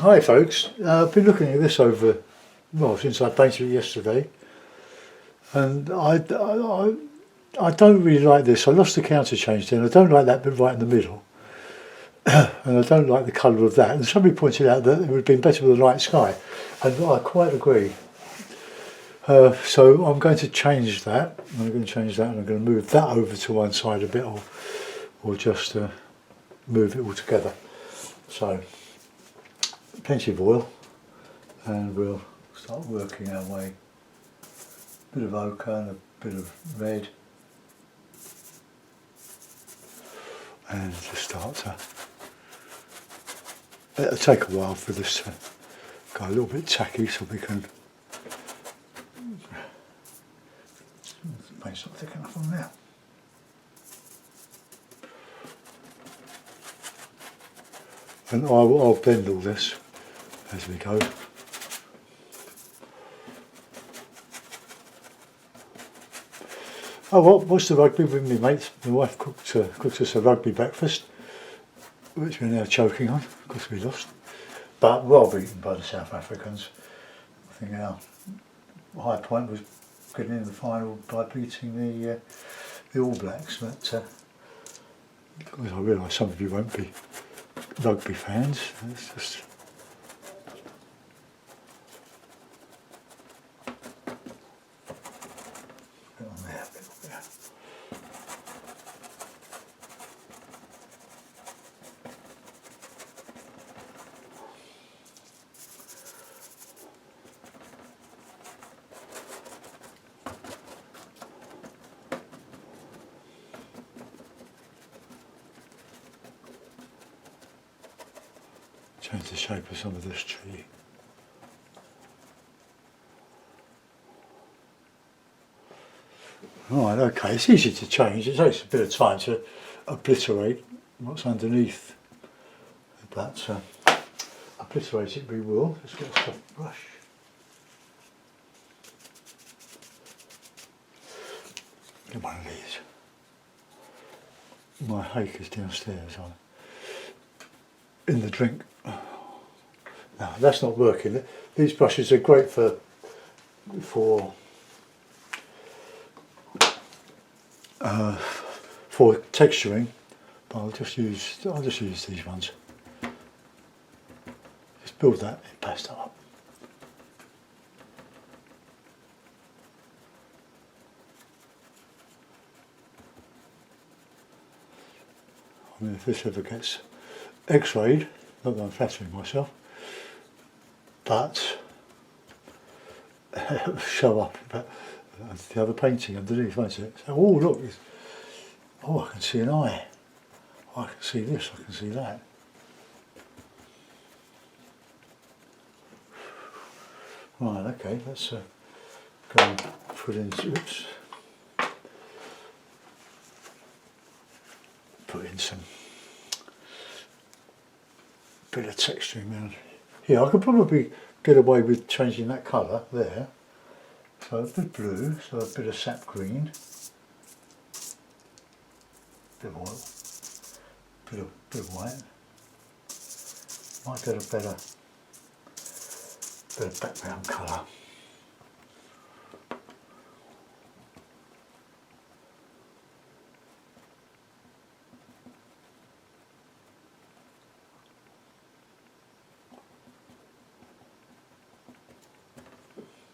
Hi folks, I've been looking at this over, well, since I painted it yesterday, and I don't really like this. I lost the counter change then. I don't like that bit right in the middle, and I don't like the colour of that. And somebody pointed out that it would have been better with a light sky, and I quite agree. So I'm going to change that. I'm going to change that, and I'm going to move that over to one side a bit, or just move it all together. So plenty of oil, and we'll start working our way. A bit of ochre and a bit of red, and just start to. It'll take a while for this to go a little bit tacky, so we can. The paint's not thick enough on now. And I'll blend all this as we go. Oh, what's the rugby with me mates? My wife cooked us a rugby breakfast, which we're now choking on because we lost. But well beaten by the South Africans. I think our high point was getting in the final by beating the All Blacks. But I realise some of you won't be rugby fans. It's just. Change the shape of some of this tree. Right, okay, it's easy to change. It takes a bit of time to obliterate what's underneath. But obliterate it we will. Let's get a soft brush. Get one of these. My hake is downstairs in the drink. No, that's not working. These brushes are great for texturing, but I'll just use these ones. Just build that impasto up. I mean, if this ever gets X-rayed, not that I'm flattering myself, but it'll show up the other painting underneath, won't it? So, oh look, I can see an eye. I can see this, I can see that. Right, okay, let's go and put in, oops. Put in some bit of texturing around here. I could probably get away with changing that colour there. So a bit blue, so a bit of sap green, bit of oil, bit of white. Might get a better background colour.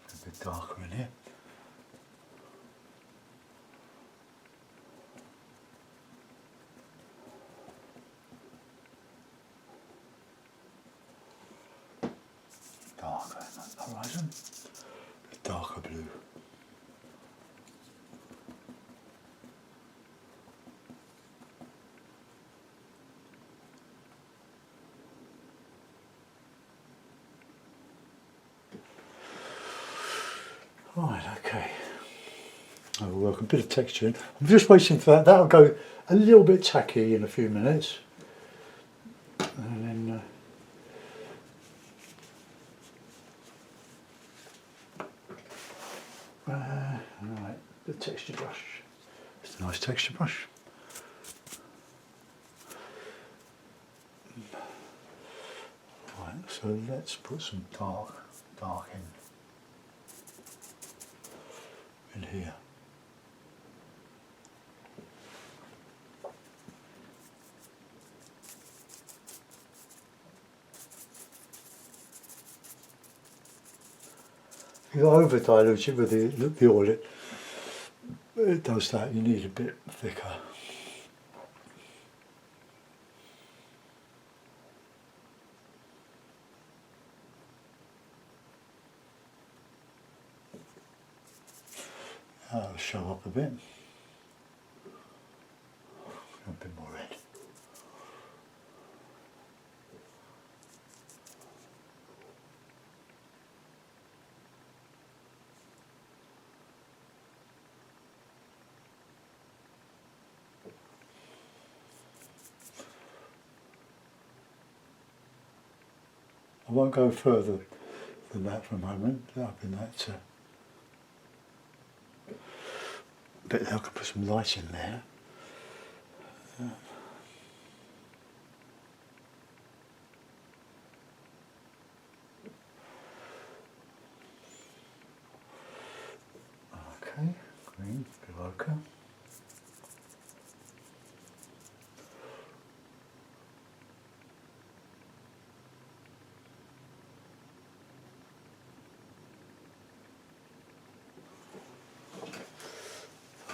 A bit darker in here. Darker in that horizon. A bit darker blue. Right, okay. I will work a bit of texture in. I'm just waiting for that. That'll go a little bit tacky in a few minutes. And then right, the texture brush. It's a nice texture brush. Right, So let's put some dark in here. If you over dilute it with the oil, it does that. You need a bit thicker. That'll show up a bit. A bit more red. I won't go further than that for a moment. Up in that bit there, I could put some light in there. Okay, green, ochre.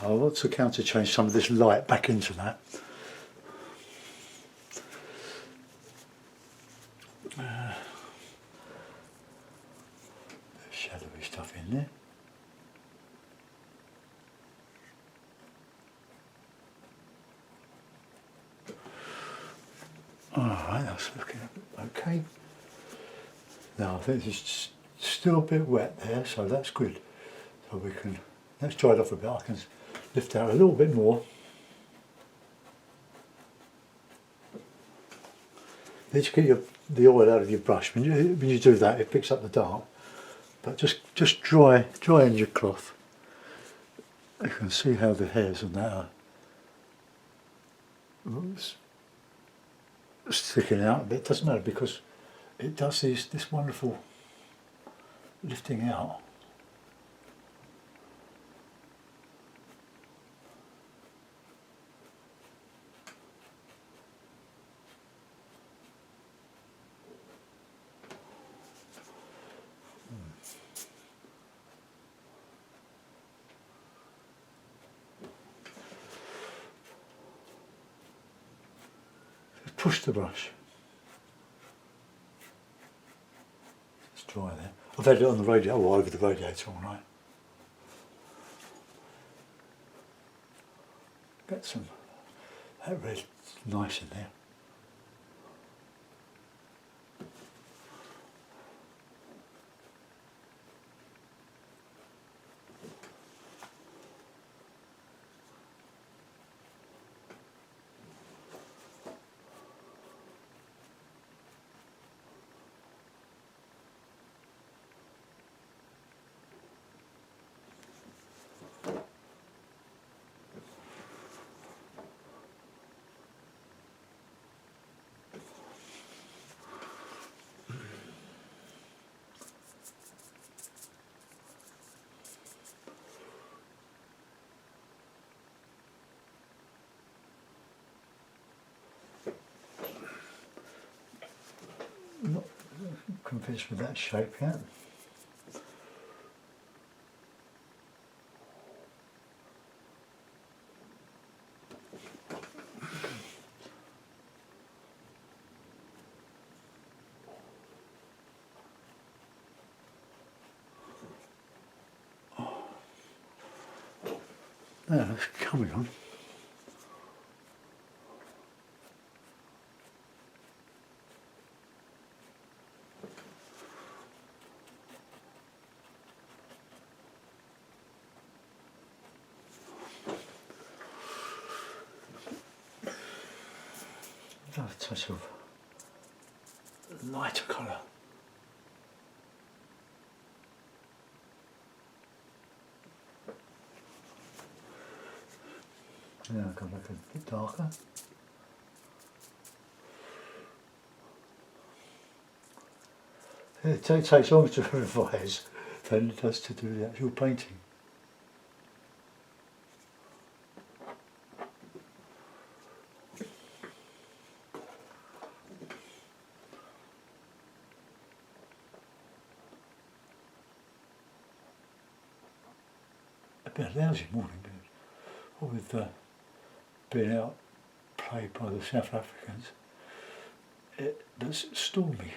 I want to counter change some of this light back into that. Shadowy stuff in there. Alright, that's looking okay. Now I think it's still a bit wet there, so that's good. So we can, let's dry it off a bit. I can lift out a little bit more. Need to get the oil out of your brush. When you do that, it picks up the dark. But just dry in your cloth. You can see how the hairs and that are sticking out, but it doesn't matter because it does this wonderful lifting out. Push the brush. It's dry there. I've had it on the radiator, or over the radiator all night. Get some, that red's nice in there. Not convinced with that shape yet. There, it's coming on. A touch of lighter colour. Now I'll go back a bit darker. It takes longer to revise than it does to do the actual painting. A bit lousy morning, with being out played by the South Africans. It's stormy.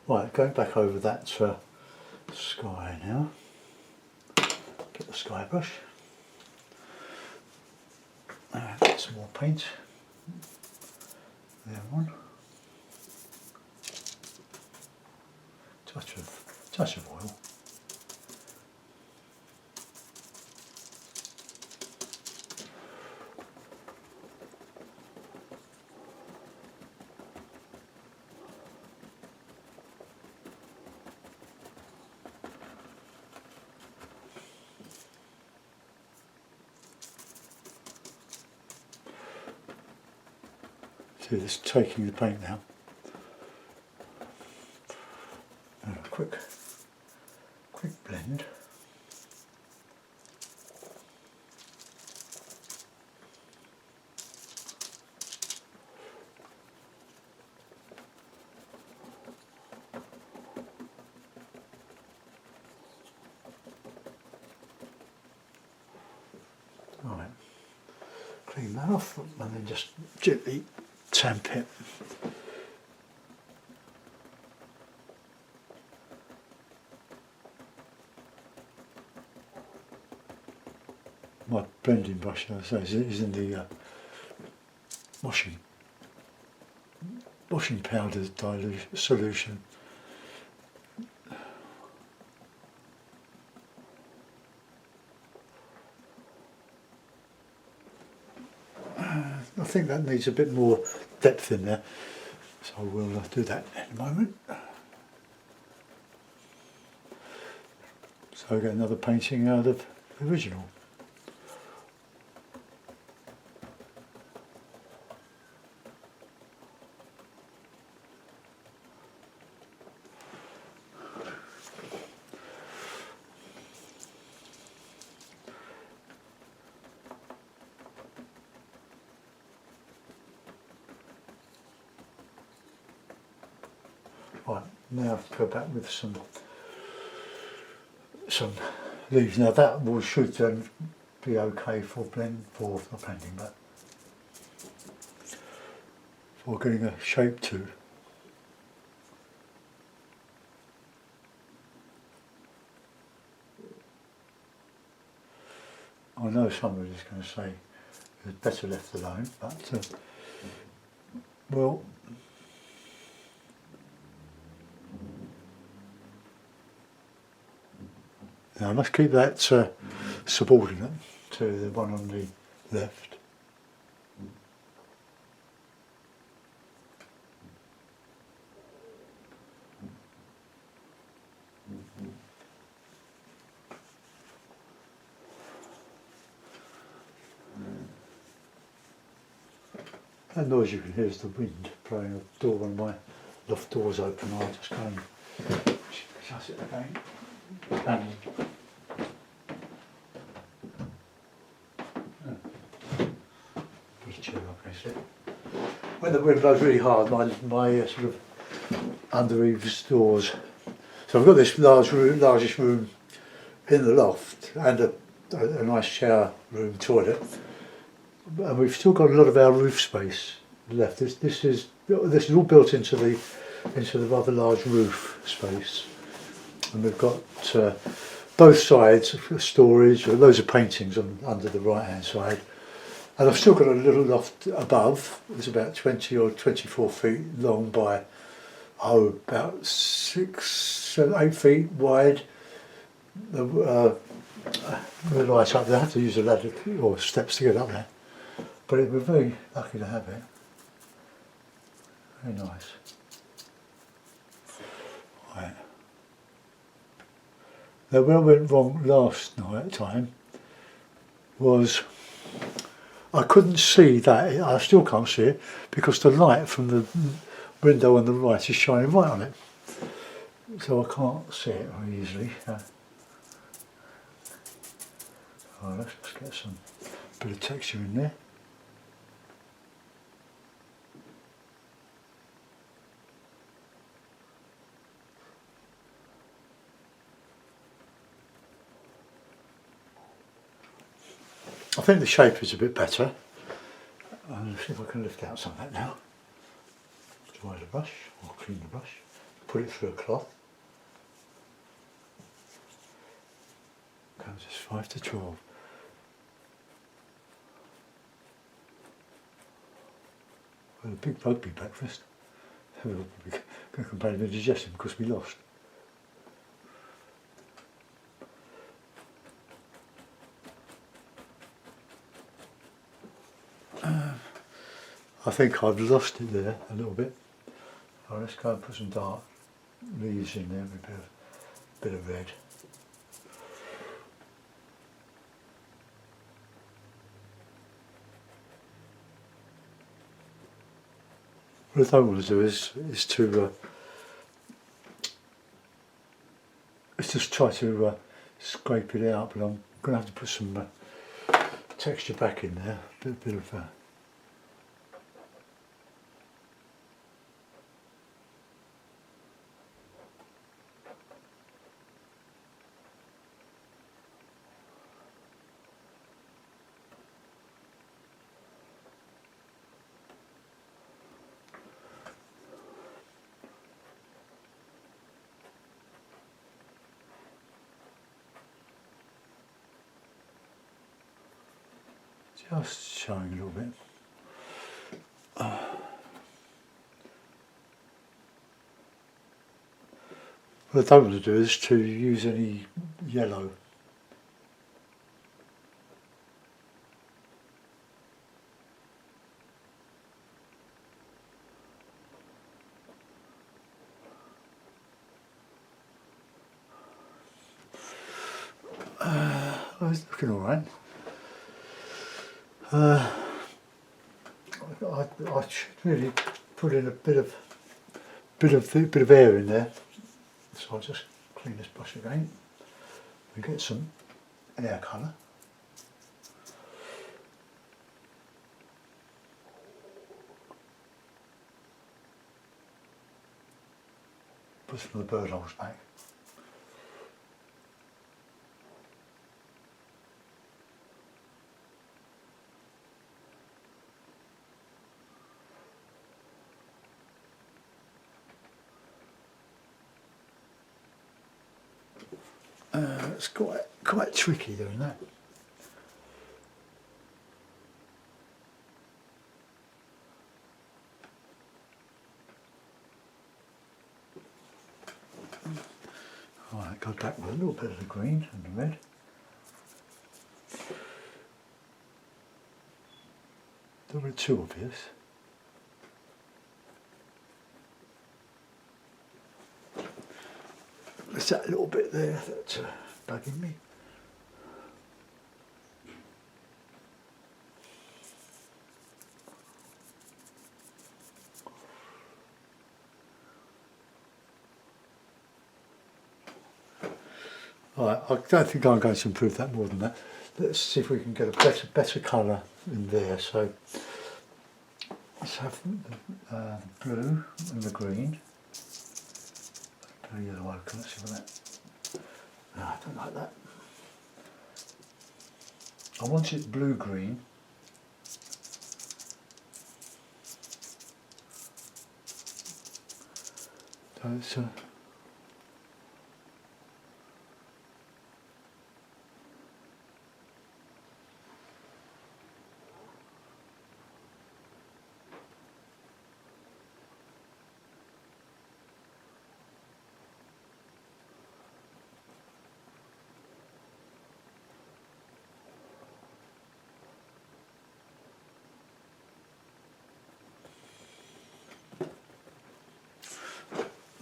Right, going back over that sky now. Get the sky brush. Get some more paint. There one. Touch of oil. See, this taking the paint now. And a quick blend. Right, clean that off and then just gently tamp it. My blending brush, as I say, is in the washing powder solution. I think that needs a bit more depth in there, so we'll do that in a moment. So I get another painting out of the original. Right, now go back with some leaves. Now that should be okay for blending, but for getting a shape to. I know somebody's going to say it's better left alone, but well. Now I must keep that subordinate to the one on the left. That noise you can hear is the wind blowing the door. One of my loft doors open. I'll just go and shut it again. When the wind blows really hard, my sort of under eaves doors. So I've got this largest room in the loft and a nice shower room toilet, and we've still got a lot of our roof space left. This is all built into the rather large roof space, and we've got both sides for storage, loads of paintings under the right hand side. And I've still got a little loft above. It's about 20 or 24 feet long by, about 6, 7, 8 feet wide. The light up there, I have to use a ladder or steps to get up there. But we're very lucky to have it. Very nice. Right. Now where I went wrong last time was I couldn't see that, I still can't see it, because the light from the window on the right is shining right on it. So I can't see it very easily. Let's just get some bit of texture in there. I think the shape is a bit better. Let's see if I can lift out some of that now. Dry the brush, or clean the brush, put it through a cloth. Comes as 5 to 12. Well, a big rugby breakfast. We're going to complain about digestion because we lost. I think I've lost it there a little bit. Oh, let's go and put some dark leaves in there with a bit of red. What I don't want to do is just try to scrape it out, but I'm going to have to put some texture back in there, a bit of just showing a little bit. What I don't want to do is to use any yellow. It's looking all right. I should really put in a bit of air in there. So I'll just clean this brush again. We get some air colour. Put some of the bird holes back. It's quite tricky doing that. Alright, go back with a little bit of the green and the red. Don't want it too obvious. There's that little bit there that's bugging me. Alright, I don't think I'm going to improve that more than that. Let's see if we can get a better colour in there. So let's have the blue and the green. Yellow ochre, let's see what that. No, I don't like that. I want it blue-green. So it's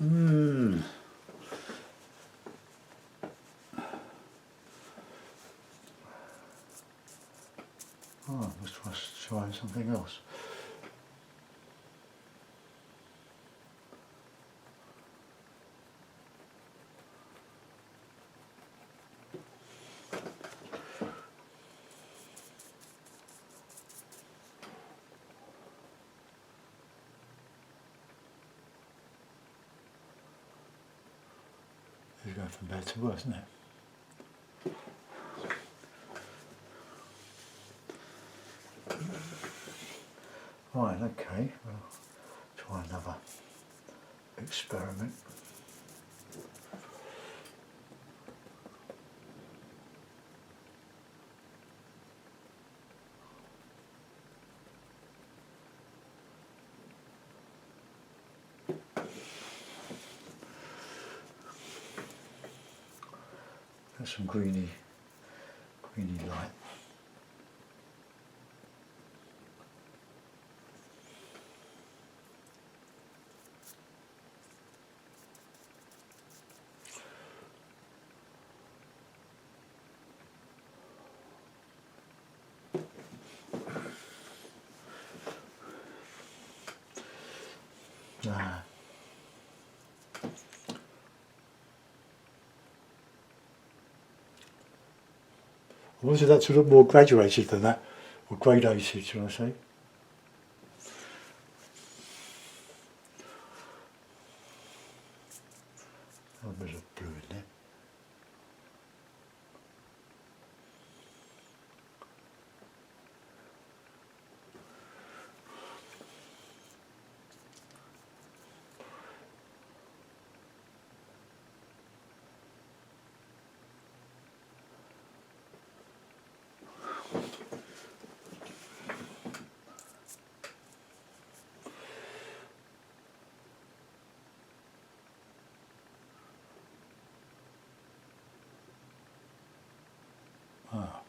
Oh, I must try something else. It's going from bad to worse, isn't it? Right, okay, well, try another experiment. Got some greeny light. I wanted that to look more graduated than that, or gradated, shall I say. Oh, there's a blue in there. Ah.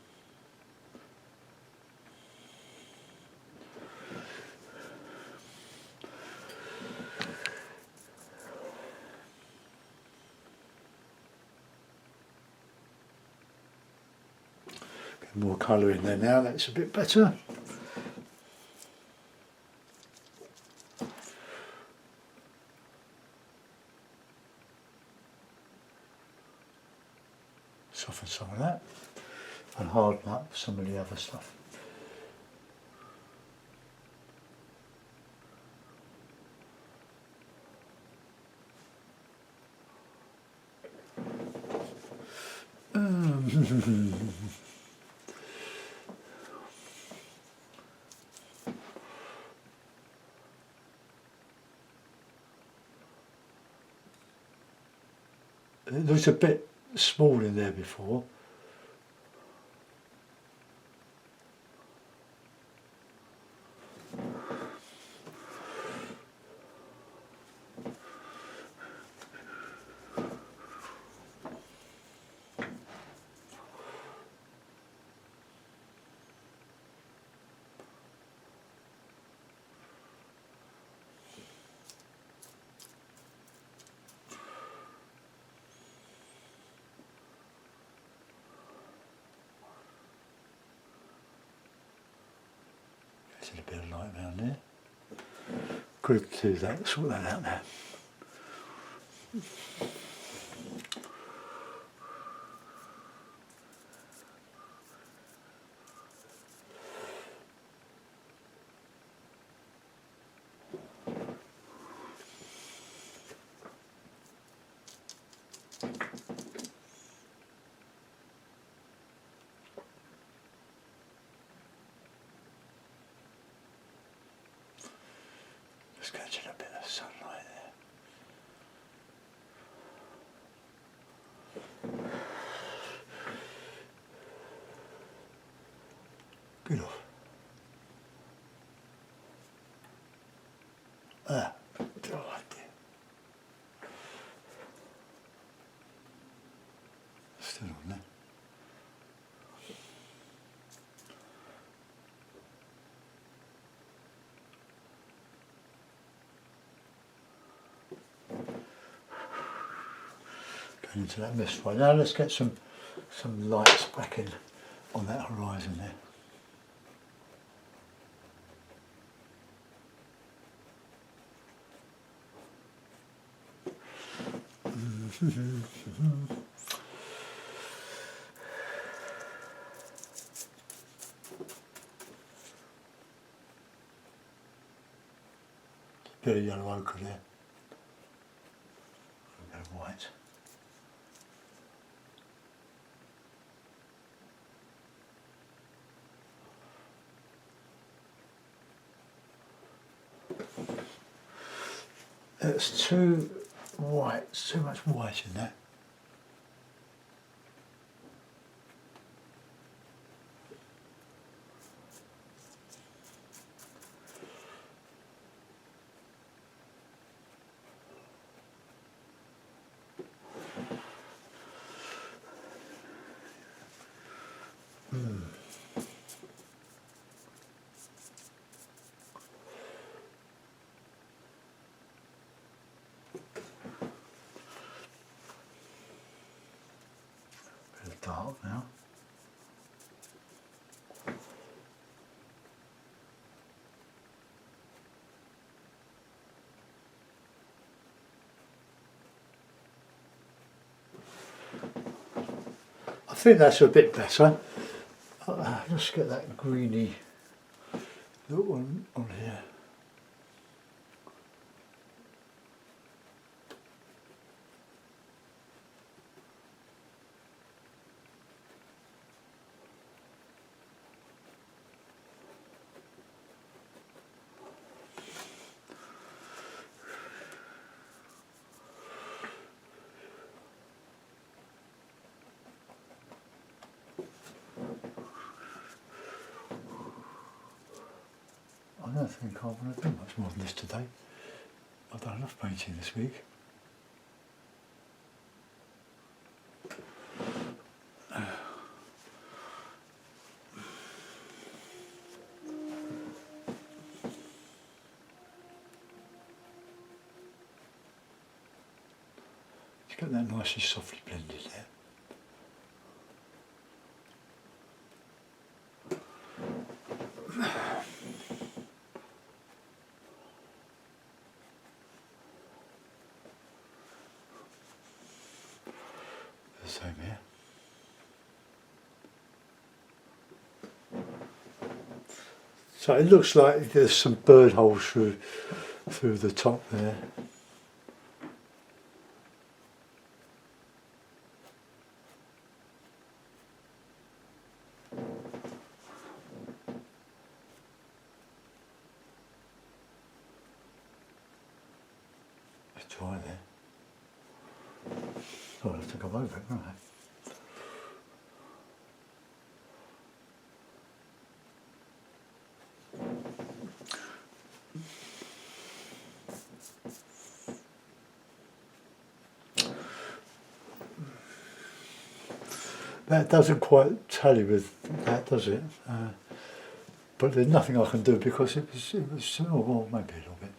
Get more colour in there now, that's a bit better. Soften some of that and harden up some of the other stuff. It looks a bit small in there before. There's a bit of light around there. Could do that, sort that out now. Just catching a bit of sunlight there. Good off. Ah, right there. Still on there. going into that mist. Right, now let's get some lights back in on that horizon there. Bit of yellow ochre there. A bit of white. It's too white, it's too much white in there. Bit of dark now. I think that's a bit better. Just get that greeny look on here. I don't think I want to do much more than this today. I've done enough painting this week. Just get that nicely softly blended there. Same here. So it looks like there's some bird holes through the top there. It's dry there. Oh, I'll have to go over it, won't I? That doesn't quite tally with that, does it? But there's nothing I can do because it was oh, well, maybe a little bit.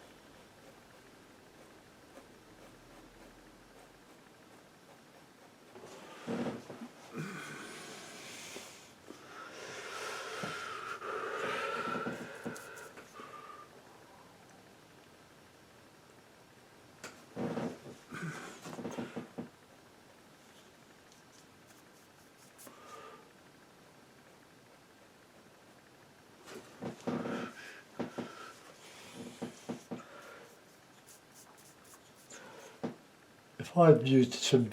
If I'd used some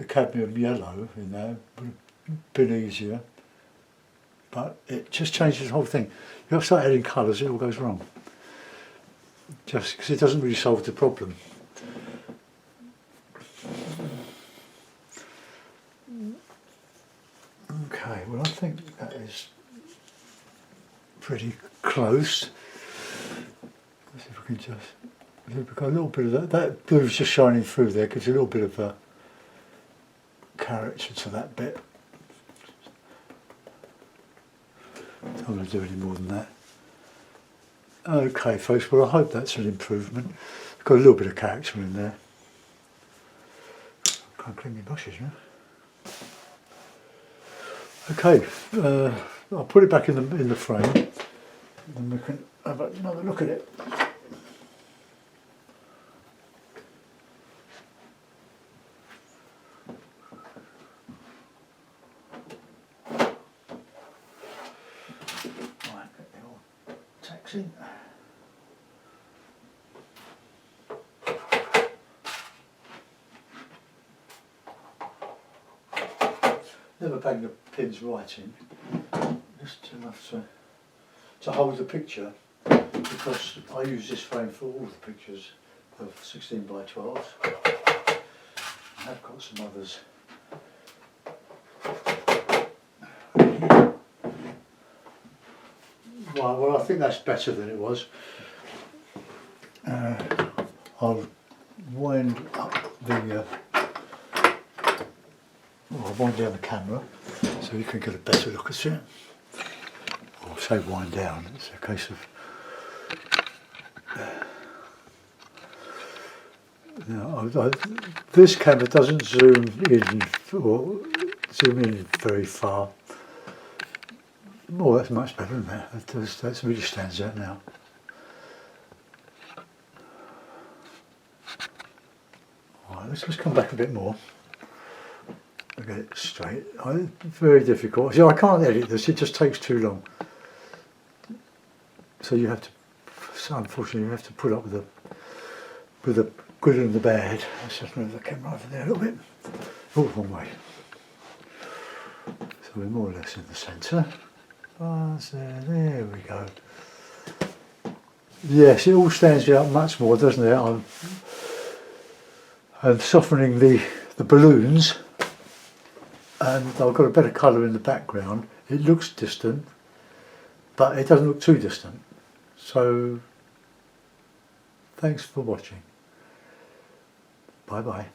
cadmium yellow in there, it would have been easier. But it just changes the whole thing. You start adding colours, it all goes wrong. Just because it doesn't really solve the problem. Okay, well I think that is pretty close. Let's see if we can just... We've got a little bit of that blue's just shining through there, gives a little bit of a character to that bit. Don't want to do any more than that. Okay folks, well I hope that's an improvement. Got a little bit of character in there. Can't clean my brushes now. Okay, I'll put it back in the frame, and we can have another look at it. Right, get the old tacks in. Never bang the pins right in, just enough to hold the picture, because I use this frame for all the pictures of 16 by 12s. I have got some others. Right, well, I think that's better than it was. I'll wind up the I'll wind down the camera so you can get a better look at it. Or say wind down, it's a case of this camera doesn't zoom in or zoom in very far. Oh, that's much better than that. That really stands out now. Alright, let's just come back a bit more. I'll get it straight. Very difficult. See, I can't edit this, it just takes too long. So you have to, unfortunately, you have to put up with the good and the bad. Let's just move the camera over there a little bit. Oh, wrong way. So we're more or less in the centre. There we go. Yes, it all stands out much more, doesn't it? I'm softening the balloons, and I've got a better colour in the background. It looks distant, but it doesn't look too distant. So, thanks for watching. Bye bye.